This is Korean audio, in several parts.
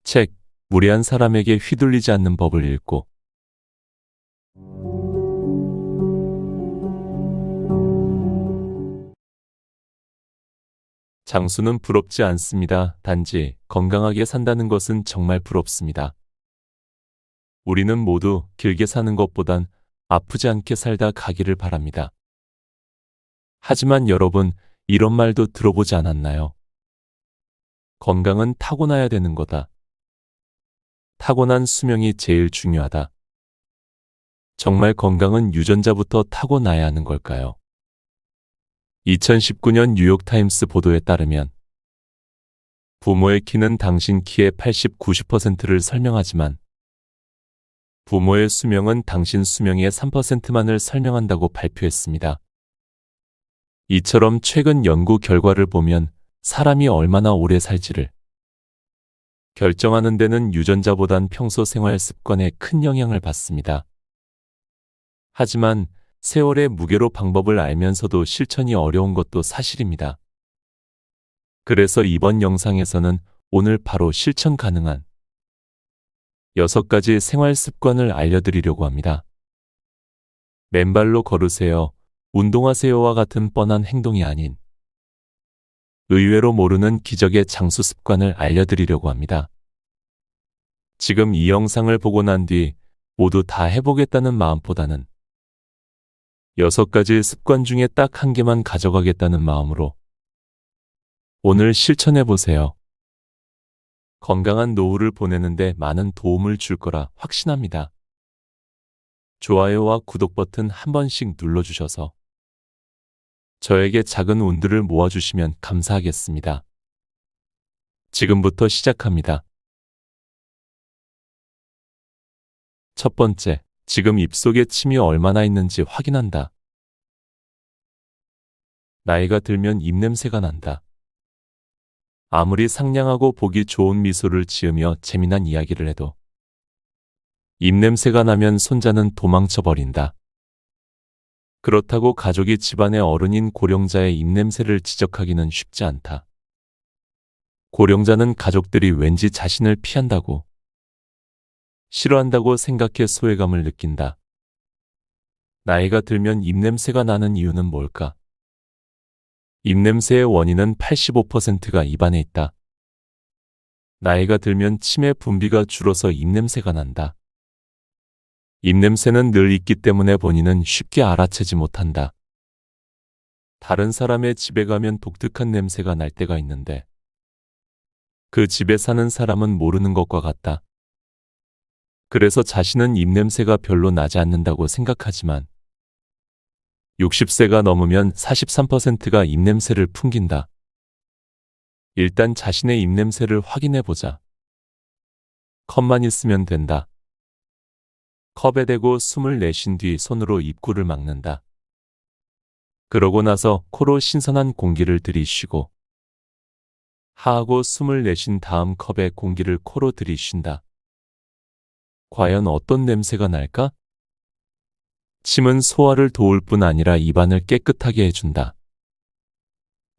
책, 무례한 사람에게 휘둘리지 않는 법을 읽고. 장수는 부럽지 않습니다. 단지 건강하게 산다는 것은 정말 부럽습니다. 우리는 모두 길게 사는 것보단 아프지 않게 살다 가기를 바랍니다. 하지만 여러분, 이런 말도 들어보지 않았나요? 건강은 타고나야 되는 거다. 타고난 수명이 제일 중요하다. 정말 건강은 유전자부터 타고나야 하는 걸까요? 2019년 뉴욕타임스 보도에 따르면 부모의 키는 당신 키의 80, 90%를 설명하지만 부모의 수명은 당신 수명의 3%만을 설명한다고 발표했습니다. 이처럼 최근 연구 결과를 보면 사람이 얼마나 오래 살지를 결정하는 데는 유전자보단 평소 생활 습관에 큰 영향을 받습니다. 하지만 세월의 무게로 방법을 알면서도 실천이 어려운 것도 사실입니다. 그래서 이번 영상에서는 오늘 바로 실천 가능한 6가지 생활 습관을 알려드리려고 합니다. 맨발로 걸으세요, 운동하세요와 같은 뻔한 행동이 아닌 의외로 모르는 기적의 장수 습관을 알려드리려고 합니다. 지금 이 영상을 보고 난 뒤 모두 다 해보겠다는 마음보다는 6가지 습관 중에 딱 1개만 가져가겠다는 마음으로 오늘 실천해보세요. 건강한 노후를 보내는데 많은 도움을 줄 거라 확신합니다. 좋아요와 구독 버튼 한 번씩 눌러주셔서 저에게 작은 운들을 모아주시면 감사하겠습니다. 지금부터 시작합니다. 첫 번째, 지금 입속에 침이 얼마나 있는지 확인한다. 나이가 들면 입냄새가 난다. 아무리 상냥하고 보기 좋은 미소를 지으며 재미난 이야기를 해도 입냄새가 나면 손자는 도망쳐 버린다. 그렇다고 가족이 집안의 어른인 고령자의 입냄새를 지적하기는 쉽지 않다. 고령자는 가족들이 왠지 자신을 피한다고, 싫어한다고 생각해 소외감을 느낀다. 나이가 들면 입냄새가 나는 이유는 뭘까? 입냄새의 원인은 85%가 입안에 있다. 나이가 들면 침의 분비가 줄어서 입냄새가 난다. 입냄새는 늘 있기 때문에 본인은 쉽게 알아채지 못한다. 다른 사람의 집에 가면 독특한 냄새가 날 때가 있는데 그 집에 사는 사람은 모르는 것과 같다. 그래서 자신은 입냄새가 별로 나지 않는다고 생각하지만 60세가 넘으면 43%가 입냄새를 풍긴다. 일단 자신의 입냄새를 확인해보자. 컵만 있으면 된다. 컵에 대고 숨을 내쉰 뒤 손으로 입구를 막는다. 그러고 나서 코로 신선한 공기를 들이쉬고 하하고 숨을 내쉰 다음 컵에 공기를 코로 들이쉰다. 과연 어떤 냄새가 날까? 침은 소화를 도울 뿐 아니라 입안을 깨끗하게 해준다.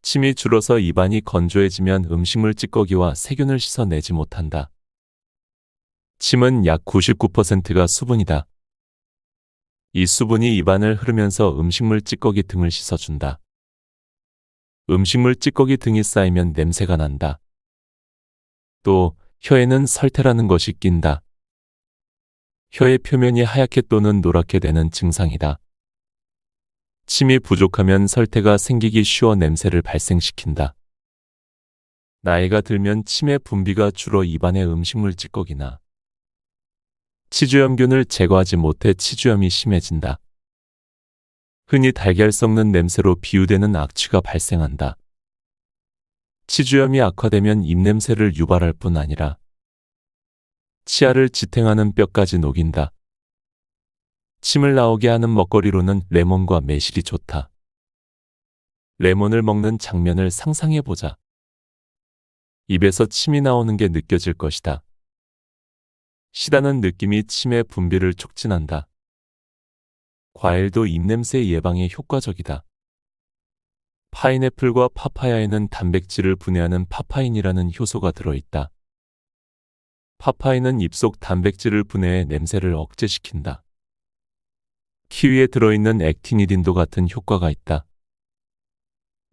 침이 줄어서 입안이 건조해지면 음식물 찌꺼기와 세균을 씻어내지 못한다. 침은 약 99%가 수분이다. 이 수분이 입안을 흐르면서 음식물 찌꺼기 등을 씻어준다. 음식물 찌꺼기 등이 쌓이면 냄새가 난다. 또 혀에는 설태라는 것이 낀다. 혀의 표면이 하얗게 또는 노랗게 되는 증상이다. 침이 부족하면 설태가 생기기 쉬워 냄새를 발생시킨다. 나이가 들면 침의 분비가 줄어 입안의 음식물 찌꺼기나 치주염균을 제거하지 못해 치주염이 심해진다. 흔히 달걀 썩는 냄새로 비유되는 악취가 발생한다. 치주염이 악화되면 입냄새를 유발할 뿐 아니라 치아를 지탱하는 뼈까지 녹인다. 침을 나오게 하는 먹거리로는 레몬과 매실이 좋다. 레몬을 먹는 장면을 상상해보자. 입에서 침이 나오는 게 느껴질 것이다. 시다는 느낌이 침의 분비를 촉진한다. 과일도 입냄새 예방에 효과적이다. 파인애플과 파파야에는 단백질을 분해하는 파파인이라는 효소가 들어있다. 파파이는 입속 단백질을 분해해 냄새를 억제시킨다. 키위에 들어있는 액티니딘도 같은 효과가 있다.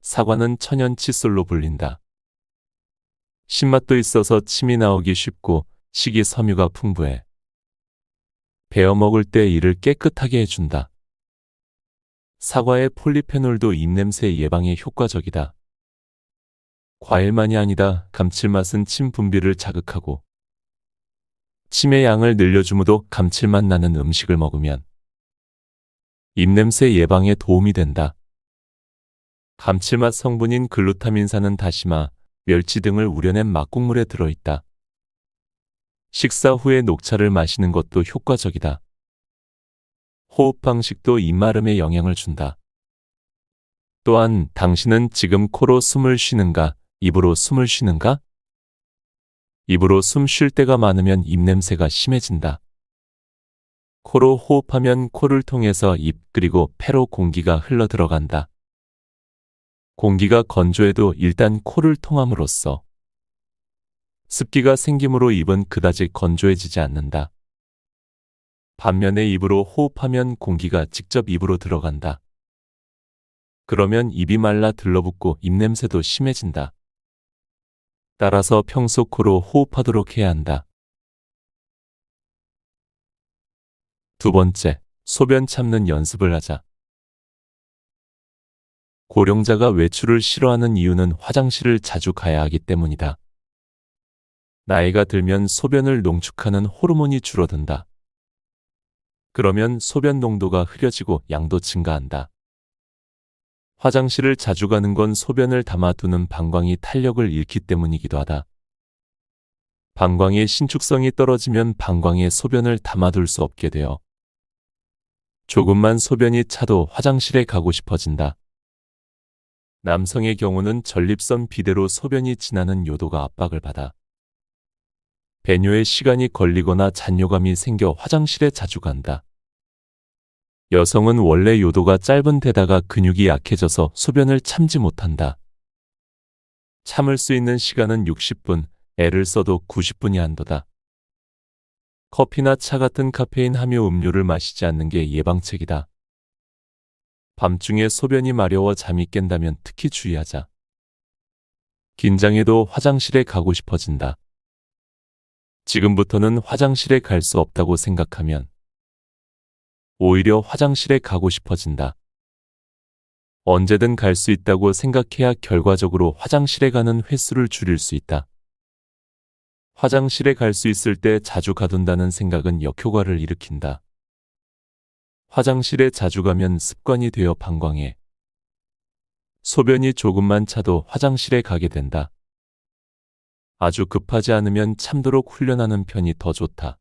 사과는 천연 칫솔로 불린다. 신맛도 있어서 침이 나오기 쉽고 식이섬유가 풍부해. 베어 먹을 때 이를 깨끗하게 해준다. 사과의 폴리페놀도 입냄새 예방에 효과적이다. 과일만이 아니다. 감칠맛은 침 분비를 자극하고 침의 양을 늘려주므로 감칠맛 나는 음식을 먹으면 입냄새 예방에 도움이 된다. 감칠맛 성분인 글루타민산은 다시마, 멸치 등을 우려낸 막국물에 들어있다. 식사 후에 녹차를 마시는 것도 효과적이다. 호흡 방식도 입마름에 영향을 준다. 또한 당신은 지금 코로 숨을 쉬는가, 입으로 숨을 쉬는가? 입으로 숨 쉴 때가 많으면 입냄새가 심해진다. 코로 호흡하면 코를 통해서 입 그리고 폐로 공기가 흘러 들어간다. 공기가 건조해도 일단 코를 통함으로써 습기가 생기므로 입은 그다지 건조해지지 않는다. 반면에 입으로 호흡하면 공기가 직접 입으로 들어간다. 그러면 입이 말라 들러붙고 입냄새도 심해진다. 따라서 평소 코로 호흡하도록 해야 한다. 두 번째, 소변 참는 연습을 하자. 고령자가 외출을 싫어하는 이유는 화장실을 자주 가야 하기 때문이다. 나이가 들면 소변을 농축하는 호르몬이 줄어든다. 그러면 소변 농도가 흐려지고 양도 증가한다. 화장실을 자주 가는 건 소변을 담아두는 방광이 탄력을 잃기 때문이기도 하다. 방광의 신축성이 떨어지면 방광에 소변을 담아둘 수 없게 되어 조금만 소변이 차도 화장실에 가고 싶어진다. 남성의 경우는 전립선 비대로 소변이 지나는 요도가 압박을 받아 배뇨에 시간이 걸리거나 잔뇨감이 생겨 화장실에 자주 간다. 여성은 원래 요도가 짧은 데다가 근육이 약해져서 소변을 참지 못한다. 참을 수 있는 시간은 60분, 애를 써도 90분이 한도다. 커피나 차 같은 카페인 함유 음료를 마시지 않는 게 예방책이다. 밤중에 소변이 마려워 잠이 깬다면 특히 주의하자. 긴장해도 화장실에 가고 싶어진다. 지금부터는 화장실에 갈 수 없다고 생각하면 오히려 화장실에 가고 싶어진다. 언제든 갈 수 있다고 생각해야 결과적으로 화장실에 가는 횟수를 줄일 수 있다. 화장실에 갈 수 있을 때 자주 가둔다는 생각은 역효과를 일으킨다. 화장실에 자주 가면 습관이 되어 방광해 소변이 조금만 차도 화장실에 가게 된다. 아주 급하지 않으면 참도록 훈련하는 편이 더 좋다.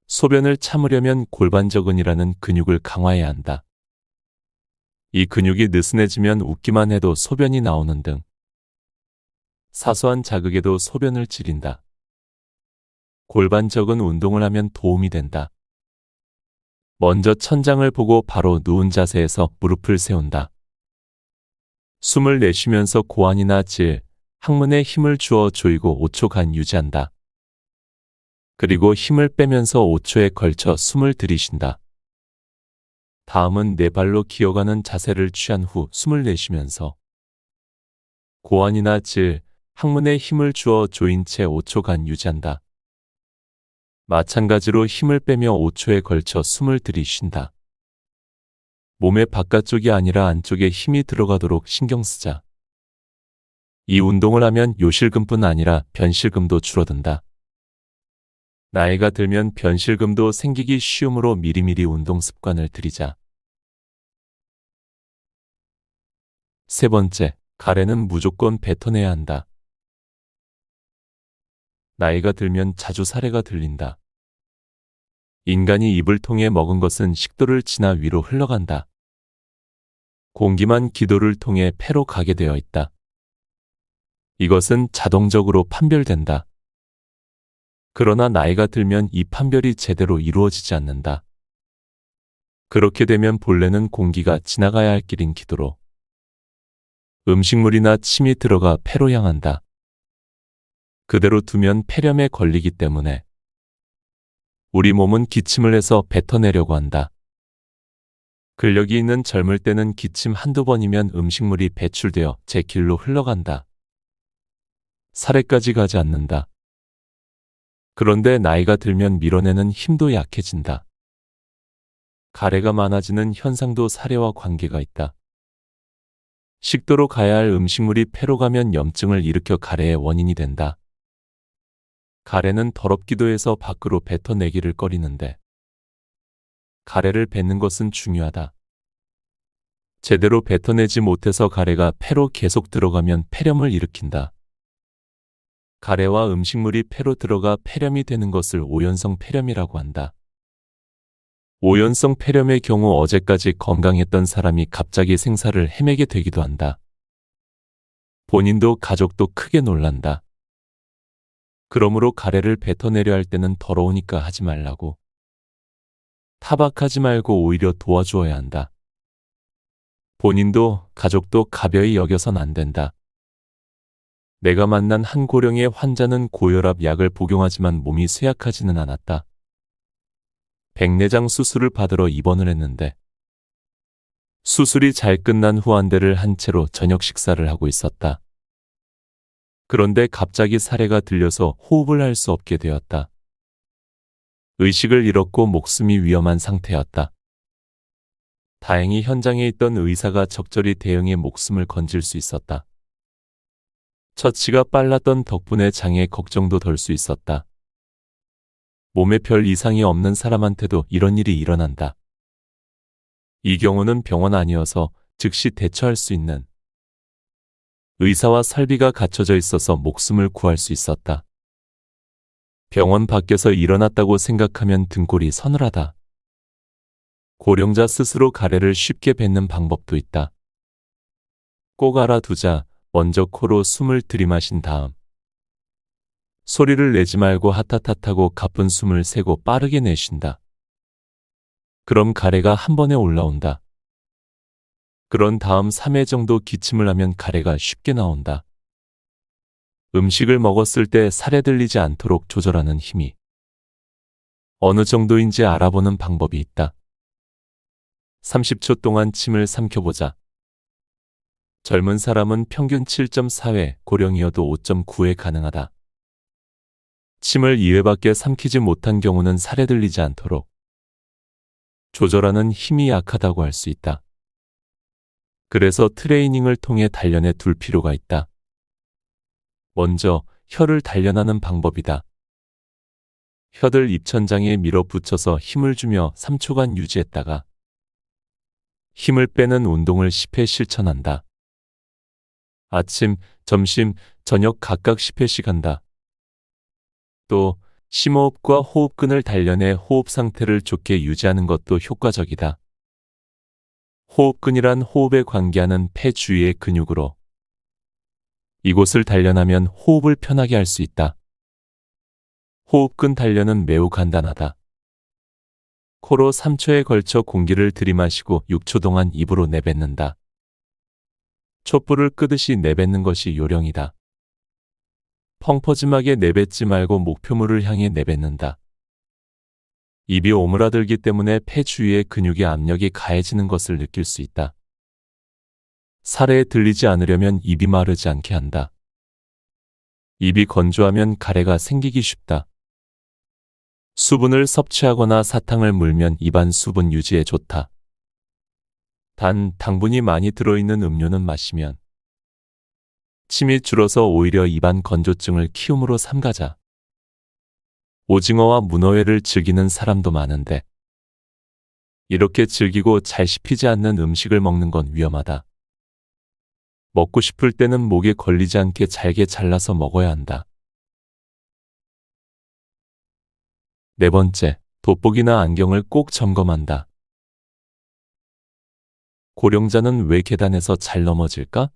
소변을 참으려면 골반저근이라는 근육을 강화해야 한다. 이 근육이 느슨해지면 웃기만 해도 소변이 나오는 등 사소한 자극에도 소변을 지린다. 골반저근 운동을 하면 도움이 된다. 먼저 천장을 보고 바로 누운 자세에서 무릎을 세운다. 숨을 내쉬면서 고환이나 질, 항문에 힘을 주어 조이고 5초간 유지한다. 그리고 힘을 빼면서 5초에 걸쳐 숨을 들이쉰다. 다음은 네 발로 기어가는 자세를 취한 후 숨을 내쉬면서 고환이나 질, 항문에 힘을 주어 조인 채 5초간 유지한다. 마찬가지로 힘을 빼며 5초에 걸쳐 숨을 들이쉰다. 몸의 바깥쪽이 아니라 안쪽에 힘이 들어가도록 신경 쓰자. 이 운동을 하면 요실금뿐 아니라 변실금도 줄어든다. 나이가 들면 변실금도 생기기 쉬우므로 미리미리 운동 습관을 들이자. 세 번째, 가래는 무조건 뱉어내야 한다. 나이가 들면 자주 사례가 들린다. 인간이 입을 통해 먹은 것은 식도를 지나 위로 흘러간다. 공기만 기도를 통해 폐로 가게 되어 있다. 이것은 자동적으로 판별된다. 그러나 나이가 들면 이 판별이 제대로 이루어지지 않는다. 그렇게 되면 본래는 공기가 지나가야 할 길인 기도로 음식물이나 침이 들어가 폐로 향한다. 그대로 두면 폐렴에 걸리기 때문에 우리 몸은 기침을 해서 뱉어내려고 한다. 근력이 있는 젊을 때는 기침 한두 번이면 음식물이 배출되어 제 길로 흘러간다. 살해까지 가지 않는다. 그런데 나이가 들면 밀어내는 힘도 약해진다. 가래가 많아지는 현상도 살해와 관계가 있다. 식도로 가야 할 음식물이 폐로 가면 염증을 일으켜 가래의 원인이 된다. 가래는 더럽기도 해서 밖으로 뱉어내기를 꺼리는데 가래를 뱉는 것은 중요하다. 제대로 뱉어내지 못해서 가래가 폐로 계속 들어가면 폐렴을 일으킨다. 가래와 음식물이 폐로 들어가 폐렴이 되는 것을 오연성 폐렴이라고 한다. 오연성 폐렴의 경우 어제까지 건강했던 사람이 갑자기 생사를 헤매게 되기도 한다. 본인도 가족도 크게 놀란다. 그러므로 가래를 뱉어내려 할 때는 더러우니까 하지 말라고. 타박하지 말고 오히려 도와주어야 한다. 본인도 가족도 가벼이 여겨선 안 된다. 내가 만난 한 고령의 환자는 고혈압 약을 복용하지만 몸이 쇠약하지는 않았다. 백내장 수술을 받으러 입원을 했는데 수술이 잘 끝난 후 안대를 한 채로 저녁 식사를 하고 있었다. 그런데 갑자기 사례가 들려서 호흡을 할 수 없게 되었다. 의식을 잃었고 목숨이 위험한 상태였다. 다행히 현장에 있던 의사가 적절히 대응해 목숨을 건질 수 있었다. 처치가 빨랐던 덕분에 장애 걱정도 덜 수 있었다. 몸에 별 이상이 없는 사람한테도 이런 일이 일어난다. 이 경우는 병원 아니어서 즉시 대처할 수 있는 의사와 설비가 갖춰져 있어서 목숨을 구할 수 있었다. 병원 밖에서 일어났다고 생각하면 등골이 서늘하다. 고령자 스스로 가래를 쉽게 뱉는 방법도 있다. 꼭 알아두자. 먼저 코로 숨을 들이마신 다음 소리를 내지 말고 하타타타고 가쁜 숨을 세고 빠르게 내쉰다. 그럼 가래가 한 번에 올라온다. 그런 다음 3회 정도 기침을 하면 가래가 쉽게 나온다. 음식을 먹었을 때 살에 들리지 않도록 조절하는 힘이 어느 정도인지 알아보는 방법이 있다. 30초 동안 침을 삼켜보자. 젊은 사람은 평균 7.4회, 고령이어도 5.9회 가능하다. 침을 2회밖에 삼키지 못한 경우는 살에 들리지 않도록 조절하는 힘이 약하다고 할 수 있다. 그래서 트레이닝을 통해 단련해 둘 필요가 있다. 먼저 혀를 단련하는 방법이다. 혀를 입천장에 밀어붙여서 힘을 주며 3초간 유지했다가 힘을 빼는 운동을 10회 실천한다. 아침, 점심, 저녁 각각 10회씩 한다. 또 심호흡과 호흡근을 단련해 호흡 상태를 좋게 유지하는 것도 효과적이다. 호흡근이란 호흡에 관계하는 폐 주위의 근육으로 이곳을 단련하면 호흡을 편하게 할 수 있다. 호흡근 단련은 매우 간단하다. 코로 3초에 걸쳐 공기를 들이마시고 6초 동안 입으로 내뱉는다. 촛불을 끄듯이 내뱉는 것이 요령이다. 펑퍼짐하게 내뱉지 말고 목표물을 향해 내뱉는다. 입이 오므라들기 때문에 폐 주위의 근육의 압력이 가해지는 것을 느낄 수 있다. 살에 들리지 않으려면 입이 마르지 않게 한다. 입이 건조하면 가래가 생기기 쉽다. 수분을 섭취하거나 사탕을 물면 입안 수분 유지에 좋다. 단, 당분이 많이 들어있는 음료는 마시면 침이 줄어서 오히려 입안 건조증을 키움으로 삼가자. 오징어와 문어회를 즐기는 사람도 많은데 이렇게 즐기고 잘 씹히지 않는 음식을 먹는 건 위험하다. 먹고 싶을 때는 목에 걸리지 않게 잘게 잘라서 먹어야 한다. 네 번째, 돋보기나 안경을 꼭 점검한다. 고령자는 왜 계단에서 잘 넘어질까?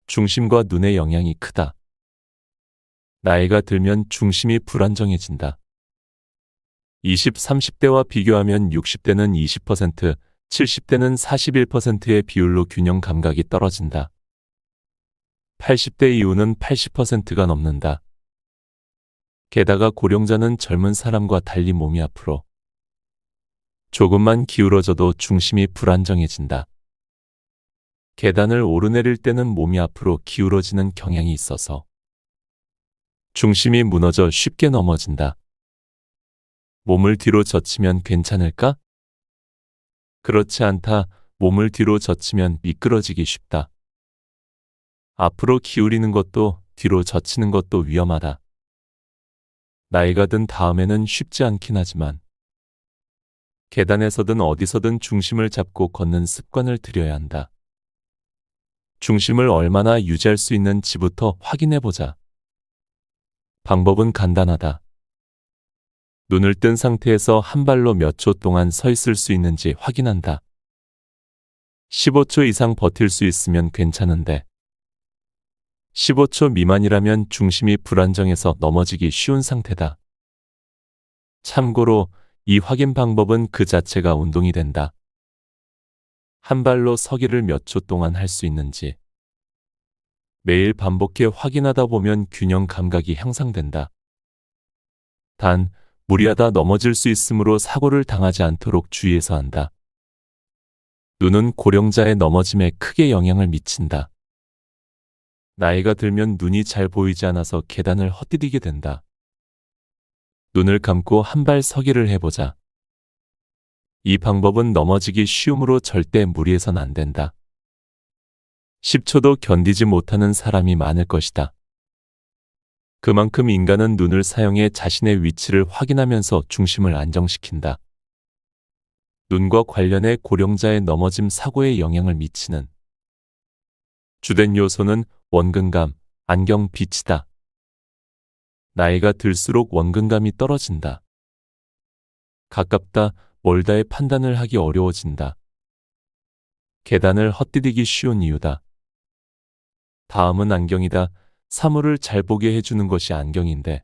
중심과 눈의 영향이 크다. 나이가 들면 중심이 불안정해진다. 20, 30대와 비교하면 60대는 20%, 70대는 41%의 비율로 균형 감각이 떨어진다. 80대 이후는 80%가 넘는다. 게다가 고령자는 젊은 사람과 달리 몸이 앞으로 조금만 기울어져도 중심이 불안정해진다. 계단을 오르내릴 때는 몸이 앞으로 기울어지는 경향이 있어서 중심이 무너져 쉽게 넘어진다. 몸을 뒤로 젖히면 괜찮을까? 그렇지 않다. 몸을 뒤로 젖히면 미끄러지기 쉽다. 앞으로 기울이는 것도 뒤로 젖히는 것도 위험하다. 나이가 든 다음에는 쉽지 않긴 하지만 계단에서든 어디서든 중심을 잡고 걷는 습관을 들여야 한다. 중심을 얼마나 유지할 수 있는지부터 확인해 보자. 방법은 간단하다. 눈을 뜬 상태에서 한 발로 몇 초 동안 서 있을 수 있는지 확인한다. 15초 이상 버틸 수 있으면 괜찮은데 15초 미만이라면 중심이 불안정해서 넘어지기 쉬운 상태다. 참고로 이 확인 방법은 그 자체가 운동이 된다. 한 발로 서기를 몇 초 동안 할 수 있는지 매일 반복해 확인하다 보면 균형 감각이 향상된다. 단, 무리하다 넘어질 수 있으므로 사고를 당하지 않도록 주의해서 한다. 눈은 고령자의 넘어짐에 크게 영향을 미친다. 나이가 들면 눈이 잘 보이지 않아서 계단을 헛디디게 된다. 눈을 감고 한 발 서기를 해보자. 이 방법은 넘어지기 쉬우므로 절대 무리해선 안 된다. 10초도 견디지 못하는 사람이 많을 것이다. 그만큼 인간은 눈을 사용해 자신의 위치를 확인하면서 중심을 안정시킨다. 눈과 관련해 고령자의 넘어짐 사고에 영향을 미치는 주된 요소는 원근감, 안경 빛이다. 나이가 들수록 원근감이 떨어진다. 가깝다, 멀다의 판단을 하기 어려워진다. 계단을 헛디디기 쉬운 이유다. 다음은 안경이다. 사물을 잘 보게 해주는 것이 안경인데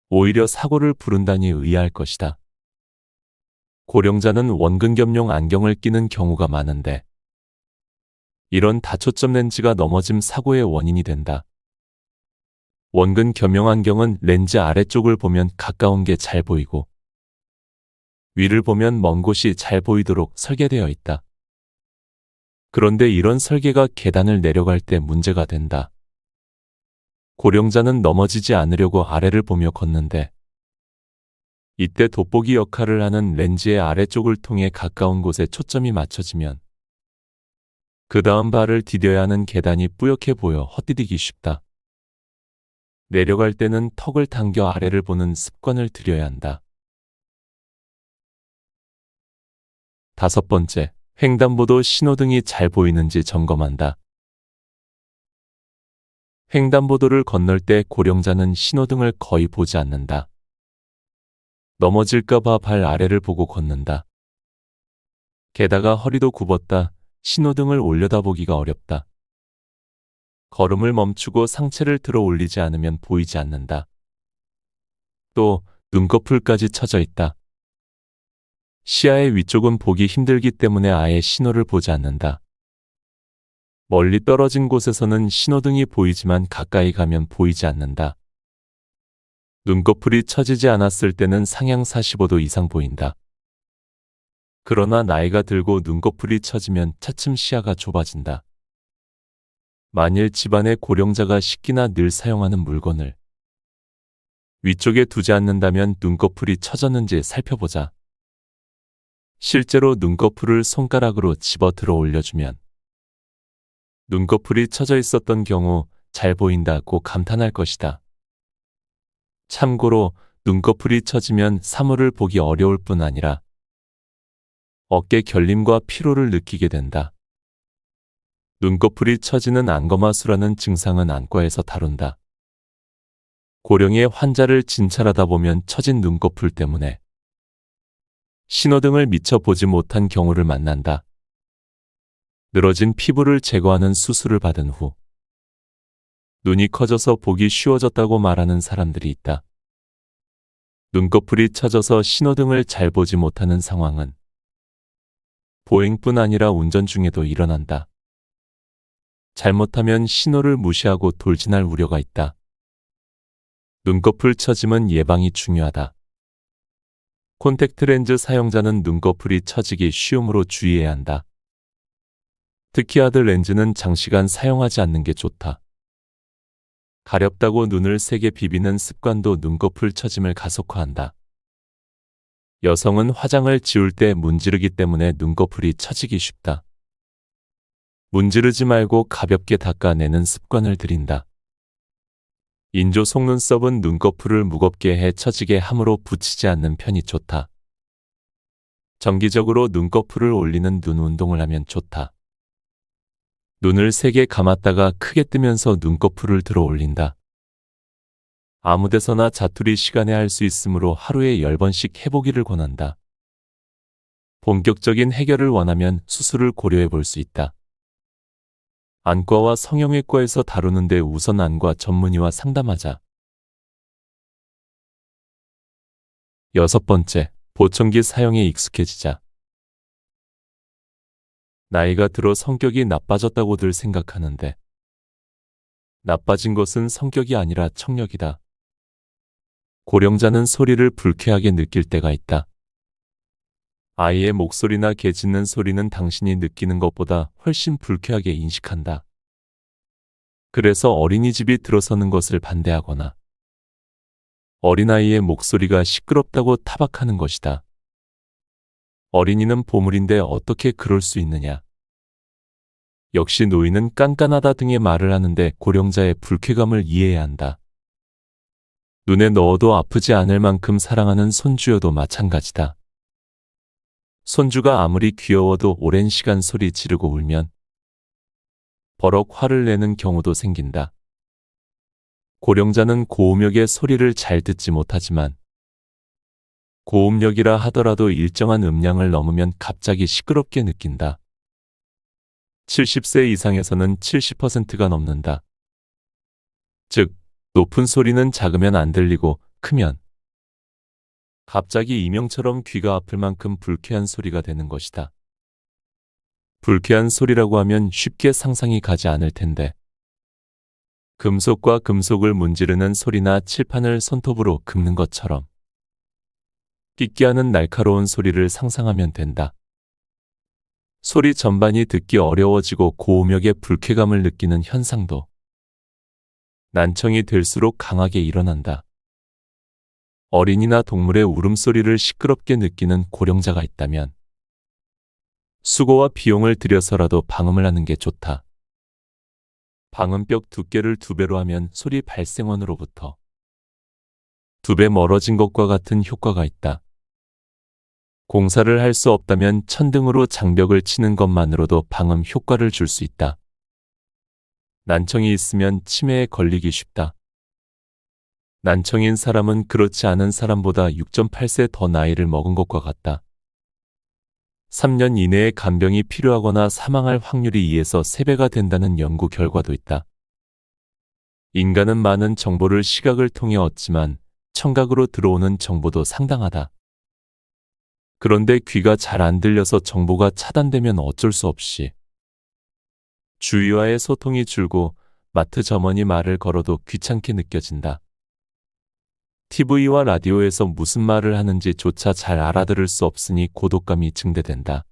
오히려 사고를 부른다니 의아할 것이다. 고령자는 원근겸용 안경을 끼는 경우가 많은데 이런 다초점 렌즈가 넘어짐 사고의 원인이 된다. 원근 겸용 안경은 렌즈 아래쪽을 보면 가까운 게 잘 보이고 위를 보면 먼 곳이 잘 보이도록 설계되어 있다. 그런데 이런 설계가 계단을 내려갈 때 문제가 된다. 고령자는 넘어지지 않으려고 아래를 보며 걷는데 이때 돋보기 역할을 하는 렌즈의 아래쪽을 통해 가까운 곳에 초점이 맞춰지면 그 다음 발을 디뎌야 하는 계단이 뿌옇게 보여 헛디디기 쉽다. 내려갈 때는 턱을 당겨 아래를 보는 습관을 들여야 한다. 5번째, 횡단보도 신호등이 잘 보이는지 점검한다. 횡단보도를 건널 때 고령자는 신호등을 거의 보지 않는다. 넘어질까봐 발 아래를 보고 걷는다. 게다가 허리도 굽었다. 신호등을 올려다보기가 어렵다. 걸음을 멈추고 상체를 들어 올리지 않으면 보이지 않는다. 또 눈꺼풀까지 처져 있다. 시야의 위쪽은 보기 힘들기 때문에 아예 신호를 보지 않는다. 멀리 떨어진 곳에서는 신호등이 보이지만 가까이 가면 보이지 않는다. 눈꺼풀이 처지지 않았을 때는 상향 45도 이상 보인다. 그러나 나이가 들고 눈꺼풀이 처지면 차츰 시야가 좁아진다. 만일 집안에 고령자가 식기나 늘 사용하는 물건을 위쪽에 두지 않는다면 눈꺼풀이 처졌는지 살펴보자. 실제로 눈꺼풀을 손가락으로 집어 들어 올려주면 눈꺼풀이 처져 있었던 경우 잘 보인다고 감탄할 것이다. 참고로 눈꺼풀이 처지면 사물을 보기 어려울 뿐 아니라 어깨 결림과 피로를 느끼게 된다. 눈꺼풀이 처지는 안검하수라는 증상은 안과에서 다룬다. 고령의 환자를 진찰하다 보면 처진 눈꺼풀 때문에 신호등을 미처 보지 못한 경우를 만난다. 늘어진 피부를 제거하는 수술을 받은 후 눈이 커져서 보기 쉬워졌다고 말하는 사람들이 있다. 눈꺼풀이 처져서 신호등을 잘 보지 못하는 상황은 보행뿐 아니라 운전 중에도 일어난다. 잘못하면 신호를 무시하고 돌진할 우려가 있다. 눈꺼풀 처짐은 예방이 중요하다. 콘택트 렌즈 사용자는 눈꺼풀이 처지기 쉬움으로 주의해야 한다. 특히 하드 렌즈는 장시간 사용하지 않는 게 좋다. 가렵다고 눈을 세게 비비는 습관도 눈꺼풀 처짐을 가속화한다. 여성은 화장을 지울 때 문지르기 때문에 눈꺼풀이 처지기 쉽다. 문지르지 말고 가볍게 닦아내는 습관을 들인다. 인조 속눈썹은 눈꺼풀을 무겁게 해 처지게 함으로 붙이지 않는 편이 좋다. 정기적으로 눈꺼풀을 올리는 눈 운동을 하면 좋다. 눈을 세게 감았다가 크게 뜨면서 눈꺼풀을 들어 올린다. 아무 데서나 자투리 시간에 할 수 있으므로 하루에 10번씩 해보기를 권한다. 본격적인 해결을 원하면 수술을 고려해 볼 수 있다. 안과와 성형외과에서 다루는데 우선 안과 전문의와 상담하자. 6번째, 보청기 사용에 익숙해지자. 나이가 들어 성격이 나빠졌다고들 생각하는데 나빠진 것은 성격이 아니라 청력이다. 고령자는 소리를 불쾌하게 느낄 때가 있다. 아이의 목소리나 개 짖는 소리는 당신이 느끼는 것보다 훨씬 불쾌하게 인식한다. 그래서 어린이집이 들어서는 것을 반대하거나 어린아이의 목소리가 시끄럽다고 타박하는 것이다. 어린이는 보물인데 어떻게 그럴 수 있느냐. 역시 노인은 깐깐하다 등의 말을 하는데 고령자의 불쾌감을 이해해야 한다. 눈에 넣어도 아프지 않을 만큼 사랑하는 손주여도 마찬가지다. 손주가 아무리 귀여워도 오랜 시간 소리 지르고 울면 버럭 화를 내는 경우도 생긴다. 고령자는 고음역의 소리를 잘 듣지 못하지만 고음역이라 하더라도 일정한 음량을 넘으면 갑자기 시끄럽게 느낀다. 70세 이상에서는 70%가 넘는다. 즉, 높은 소리는 작으면 안 들리고 크면 갑자기 이명처럼 귀가 아플 만큼 불쾌한 소리가 되는 것이다. 불쾌한 소리라고 하면 쉽게 상상이 가지 않을 텐데 금속과 금속을 문지르는 소리나 칠판을 손톱으로 긁는 것처럼 끽끼하는 날카로운 소리를 상상하면 된다. 소리 전반이 듣기 어려워지고 고음역의 불쾌감을 느끼는 현상도 난청이 될수록 강하게 일어난다. 어린이나 동물의 울음소리를 시끄럽게 느끼는 고령자가 있다면 수고와 비용을 들여서라도 방음을 하는 게 좋다. 방음벽 두께를 2배로 하면 소리 발생원으로부터 2배 멀어진 것과 같은 효과가 있다. 공사를 할 수 없다면 천등으로 장벽을 치는 것만으로도 방음 효과를 줄 수 있다. 난청이 있으면 치매에 걸리기 쉽다. 난청인 사람은 그렇지 않은 사람보다 6.8세 더 나이를 먹은 것과 같다. 3년 이내에 간병이 필요하거나 사망할 확률이 2에서 3배가 된다는 연구 결과도 있다. 인간은 많은 정보를 시각을 통해 얻지만 청각으로 들어오는 정보도 상당하다. 그런데 귀가 잘 안 들려서 정보가 차단되면 어쩔 수 없이 주위와의 소통이 줄고 마트 점원이 말을 걸어도 귀찮게 느껴진다. TV와 라디오에서 무슨 말을 하는지조차 잘 알아들을 수 없으니 고독감이 증대된다.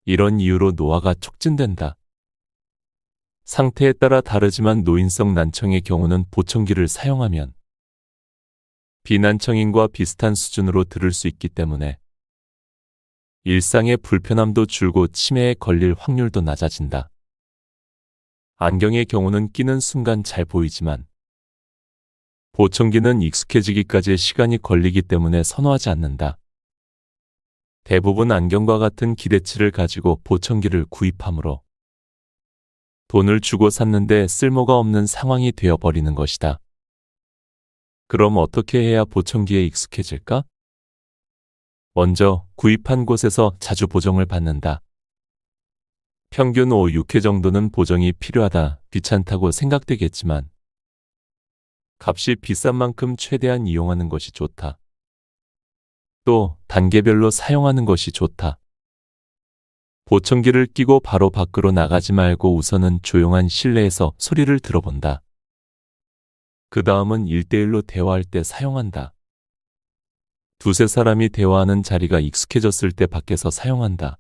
이런 이유로 노화가 촉진된다. 상태에 따라 다르지만 노인성 난청의 경우는 보청기를 사용하면 비난청인과 비슷한 수준으로 들을 수 있기 때문에 일상의 불편함도 줄고 치매에 걸릴 확률도 낮아진다. 안경의 경우는 끼는 순간 잘 보이지만 보청기는 익숙해지기까지 시간이 걸리기 때문에 선호하지 않는다. 대부분 안경과 같은 기대치를 가지고 보청기를 구입하므로 돈을 주고 샀는데 쓸모가 없는 상황이 되어버리는 것이다. 그럼 어떻게 해야 보청기에 익숙해질까? 먼저 구입한 곳에서 자주 보정을 받는다. 평균 5, 6회 정도는 보정이 필요하다, 귀찮다고 생각되겠지만 값이 비싼 만큼 최대한 이용하는 것이 좋다. 또 단계별로 사용하는 것이 좋다. 보청기를 끼고 바로 밖으로 나가지 말고 우선은 조용한 실내에서 소리를 들어본다. 그 다음은 1대1로 대화할 때 사용한다. 두세 사람이 대화하는 자리가 익숙해졌을 때 밖에서 사용한다.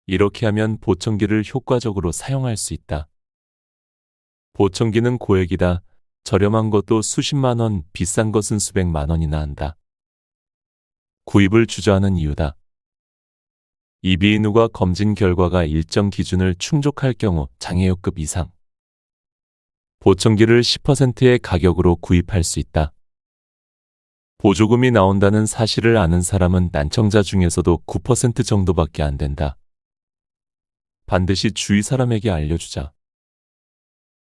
이렇게 하면 보청기를 효과적으로 사용할 수 있다. 보청기는 고액이다. 저렴한 것도 수십만 원, 비싼 것은 수백만 원이나 한다. 구입을 주저하는 이유다. 이비인후과 검진 결과가 일정 기준을 충족할 경우 장애요급 이상 보청기를 10%의 가격으로 구입할 수 있다. 보조금이 나온다는 사실을 아는 사람은 난청자 중에서도 9% 정도밖에 안 된다. 반드시 주위 사람에게 알려주자.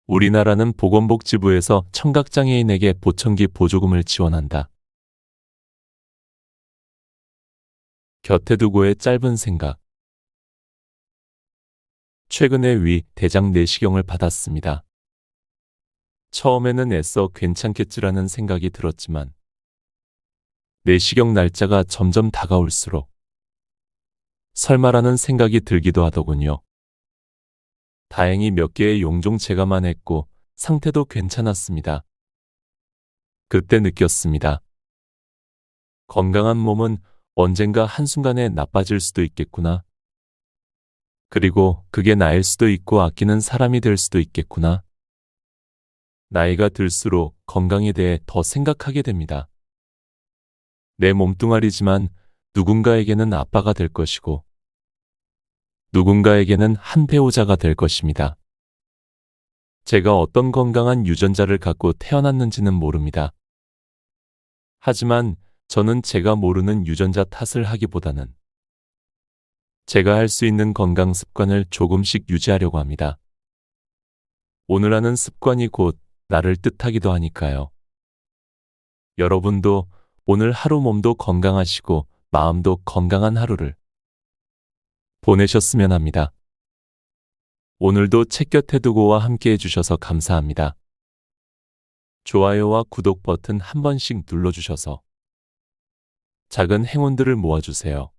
우리나라는 보건복지부에서 청각장애인에게 보청기 보조금을 지원한다. 곁에 두고의 짧은 생각. 최근에 위, 대장 내시경을 받았습니다. 처음에는 애써 괜찮겠지라는 생각이 들었지만 내시경 날짜가 점점 다가올수록 설마라는 생각이 들기도 하더군요. 다행히 몇 개의 용종 제거만 했고 상태도 괜찮았습니다. 그때 느꼈습니다. 건강한 몸은 언젠가 한순간에 나빠질 수도 있겠구나. 그리고 그게 나일 수도 있고 아끼는 사람이 될 수도 있겠구나. 나이가 들수록 건강에 대해 더 생각하게 됩니다. 내 몸뚱아리지만 누군가에게는 아빠가 될 것이고 누군가에게는 한 배우자가 될 것입니다. 제가 어떤 건강한 유전자를 갖고 태어났는지는 모릅니다. 하지만 저는 제가 모르는 유전자 탓을 하기보다는 제가 할 수 있는 건강 습관을 조금씩 유지하려고 합니다. 오늘 하는 습관이 곧 나를 뜻하기도 하니까요. 여러분도 오늘 하루 몸도 건강하시고 마음도 건강한 하루를 보내셨으면 합니다. 오늘도 책 곁에 두고와 함께 해주셔서 감사합니다. 좋아요와 구독 버튼 한 번씩 눌러주셔서 작은 행운들을 모아주세요.